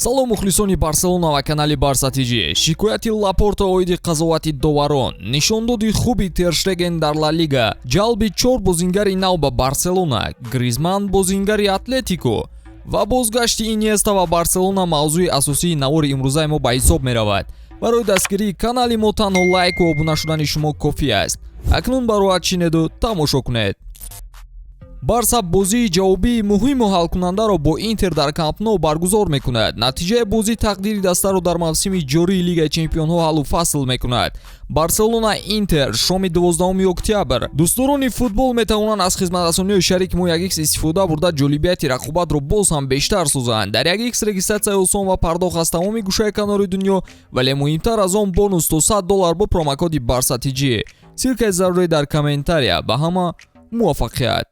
салом мухлисони Барселона ва канали Барса ТЖ. Шикояти Лапорта оиди қазовати доварон, нишондоди хуби Тер Штеген дар Ла Лига, ҷалби 4 бозингари нав ба Барселона, Гризман бозингари Атлетико ва бозгашти Иньеста ва Барселона мавзӯи асосии навори имрӯзаи мо ба ҳисоб меравад. барои дастгирии канали мо танҳо лайк ва обуна шудани шумо кофӣ аст. акнун бароят чинеду тамошо кунед. Барса бозии ҷавобии муҳиму ҳалкунандаро бо Интер дар Камп Nou баргузор мекунад. Натиҷаи бозӣ тақдири дастаро дар мавсими ҷории Лигаи Чемпионҳо ҳаллу фасл мекунад. Барселона Интер шоми 12 октябр. Дӯстдорони футбол метавонанд аз хизматрасониҳои шарики мо 1x истифода бурда ҷолибияти рақобатро боз ҳам бештар созанд. Дар 1x регистратсияи осон ва пардохт аз тамоми гӯшаи канори дунё, вале муҳимтар аз он бонус то $100 бо промокоди Барса TG. Силкаи зарури дар комментария. Ба ҳама муваффақият.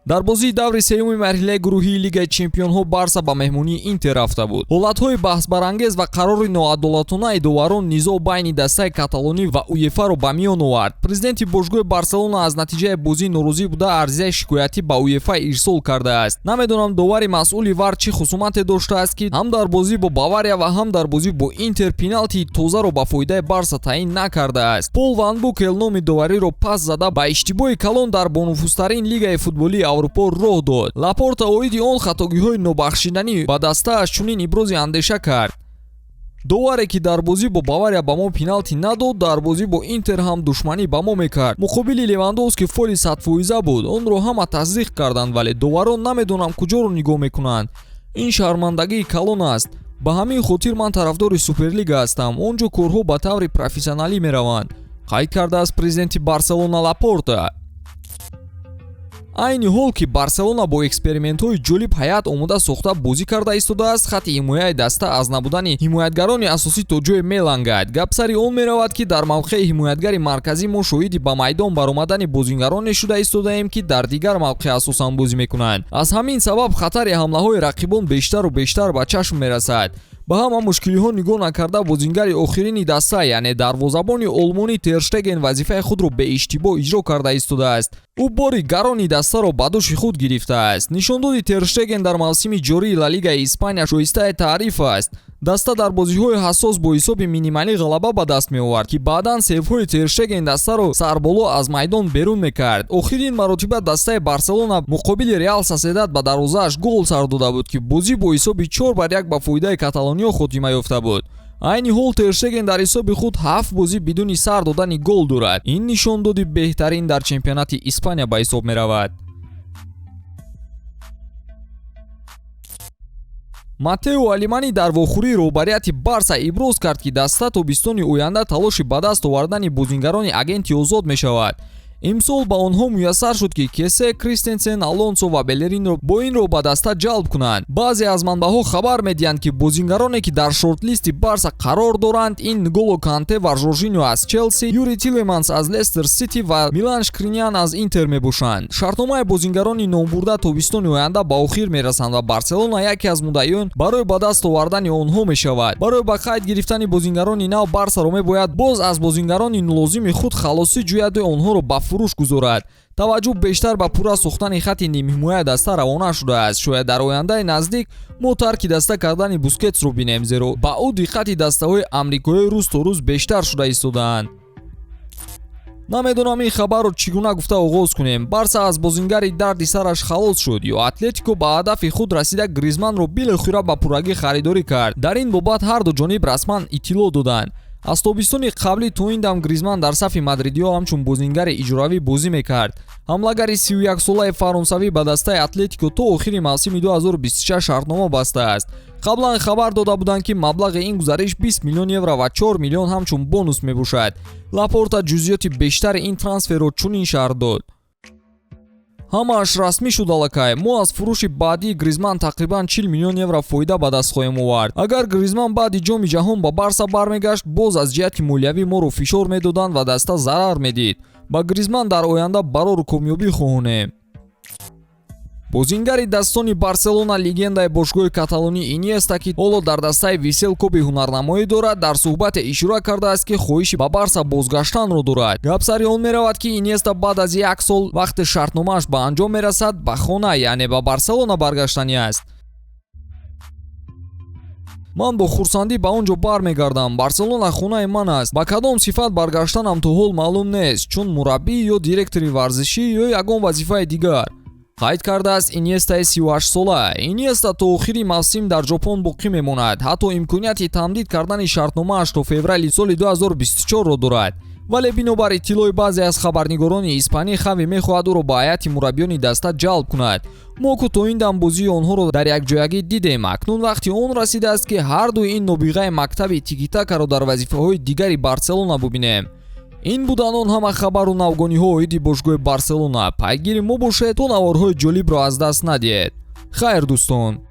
дар бозии даври сеюми марҳилаи гурӯҳии Лигаи Чемпионҳо Барса ба меҳмонии Интер рафта буд. ҳолатҳои баҳсбарангез ва қарори ноадолатонаи доварон низоъ байни дастаи каталонӣ ва УЕФАро ба миён овард. Президенти бошгоҳи Барселона аз натиҷаи бозӣ норозӣ буда арзияи шикоятӣ ба УЕФА ирсол кардааст. Намедонам довари масъули ВАР чӣ хусумате доштааст ки ҳам дар бозӣ бо Бавария ва ҳам дар бозӣ бо Интер пеналтии тозаро ба фоидаи Барса таъин накардааст. Пол Ван Бук элноми довариро пас зада ба иштибоҳи калон дар бонуфузтарин лигаи футболии Аврупо роҳ дод. Лапорта оиди он хатогиҳои нобахшиданӣ ба дастааш чунин ибрози андеша кард. доваре ки дар бозӣ бо Бавария ба мо пеналти надод, дар бозӣ бо Интер ҳам душманӣ ба мо мекард. муқобили Левандовски фоли 100% буд. онро ҳама тасдиқ карданд, вале доварон намедонам куҷоро нигоҳ мекунанд. ин шармандагии калон аст. ба ҳамин хотир ман тарафдори Суперлига ҳастам. он ҷо корҳо ба таври профессионалӣ мераванд, қайд кардааст президенти Барселона Лапорта. айни ҳол ки Барселона бо экспериментҳои ҷолиб ҳаят омода сохта бозӣ карда истодааст, хати ҳимояи даста аз набудани ҳимоятгарони асосӣ то ҷое мелангад. гап сари он меравад ки дар мавқеи ҳимоятгари марказӣ мо шоҳиди ба майдон баромадани бозингароне шуда истодаем ки дар дигар мавқеъ асосан бозӣ мекунанд. аз ҳамин сабаб хатари ҳамлаҳои рақибон бештару бештар ба чашм мерасад. ба ҳама мушкилиҳо нигоҳ накарда бозингари охирини даста, яъне дарвозабони олмонӣ Тер Штеген вазифаи худро беиштибоҳ иҷро карда истодааст. ӯ бори гарони дастаро ба дӯши худ гирифтааст. нишондоди Тер Штеген дар мавсими ҷории Ла Лигаи Испания шоистаи таъриф аст. даста дар бозиҳои ҳассос бо ҳисоби минималӣ ғалаба ба даст меовард ки баъдан сейвҳои Тер Штеген дастаро сарболо аз майдон берун мекард. охирин маротиба дастаи Барселона муқобили Реал Соседад ба дарвозааш гол сар дода буд ки бозӣ бо ҳисоби 4-1 ба фоидаи каталониё хотима ёфта буд. айни ҳол Тер Штеген дар ҳисоби худ 7 бозӣ бидуни сар додани гол дорад. ин нишондоди беҳтарин дар чемпионати Испания ба ҳисоб меравад. Матео Алимани дар вохӯрии роҳбарияти Барса иброз кард ки даста тобистони оянда талоши ба даст овардани бозингарони агенти озод мешавад. имсол ба онҳо муяссар шуд ки Кесе, Кристенсен, Алонсо ва Беллеринро бо инро ба даста ҷалб кунанд. баъзе аз манбаъҳо хабар медиҳанд ки бозингароне ки дар шортлисти Барса қарор доранд ин Нголо Канте ва Жоржиньо аз Челси, Юри Тилеманс аз Лестер Сити ва Милан Шкриньян аз Интер мебошанд. шартномаи бозингарони номбурда тобистони оянда ба охир мерасанд ва Барселона яке аз муддаиён барои ба даст овардани онҳо мешавад. барои ба қайд гирифтани бозингарони нав Барсаро мебояд боз аз бозингарони лозими худ халосӣ ҷӯяду онҳоро ба фурӯш гузорад. таваҷҷӯҳ бештар ба пурра сохтани хати нимҳимояи даста равона шудааст. шояд дар ояндаи наздик мо тарки даста кардани Бускетсро бинем, зеро ба ӯ диққати дастаҳои амрикоӣ рӯз то рӯз бештар шуда истодаанд. намедонам ин хабарро чӣ гуна гуфта оғоз кунем. Барса аз бозингари дарди сараш халос шуд ё Атлетико ба ҳадафи худ расида Гризманро билохира ба пуррагӣ харидорӣ кард. дар ин бобат ҳар ду ҷониб расман иттилоъ доданд. аз тобистони қаблӣ то ин дам Гризман дар сафи мадридиҳо ҳамчун бозингари иҷроавӣ бозӣ мекард. ҳамлагари 31-солаи фаронсавӣ ба дастаи Атлетико то охири мавсими 2026 шартнома бастааст. қаблан хабар дода буданд ки маблағи ин гузариш 20 миллион евро ва 4 миллион ҳамчун бонус мебошад. Лапорта ҷузъиёти бештари ин трансферро чунин шарҳ дод. ҳамааш расмӣ шуд аллакай. мо аз фурӯши баъдии Гризман тақрибан 40 миллион евро фоида ба даст хоҳем овард. агар Гризман баъди ҷоми ҷаҳон ба Барса бармегашт, боз аз ҷиҳати молиявӣ моро фишор медоданд ва даста зарар медид. ба Гризман дар оянда барору комёбӣ хоҳонем. бозингари дастони Барселона легендаи бошгоҳи каталонӣ Иньеста ки ҳоло дар дастаи Висел кӯби ҳунарнамоӣ дорад, дар суҳбате ишора кардааст ки хоҳиши ба Барса бозгаштанро дорад. Гап сари он меравад ки Иньеста баъд аз 1 сол вақте шартномааш ба анҷом мерасад ба хона, яъне ба Барселона баргаштанӣ аст. Ман бо хурсандӣ ба он ҷо бармегардам. Барселона хонаи ман аст. Ба кадом сифат баргаштанам то ҳол маълум нест, чун мураббӣ ё директори варзишӣ ё ягон вазифаи дигар. қайд кардааст Иньестаи 38 сола. Иньеста то охири мавсим дар Ҷопон боқӣ мемонад. Ҳатто имконияти тамдид кардани шартномааш то феврали соли 2024-ро дорад. вале бинобар иттилои баъзе аз хабарнигорони испанӣ Хави мехоҳад ӯро ба ҳайати мураббиёни даста ҷалб кунад. мо ку то ин дам бозии онҳоро дар якҷоягӣ дидем. Акнун вақти он расидааст ки ҳардуи ин нобиғаи мактаби тики-такаро дар вазифаҳои дигари Барселона бубинем. ин буданд он ҳама хабару навгониҳо оиди бошгоҳи Барселона. пайгири мо бошед то наворҳои ҷолибро аз даст надиҳед. хайр дӯстон.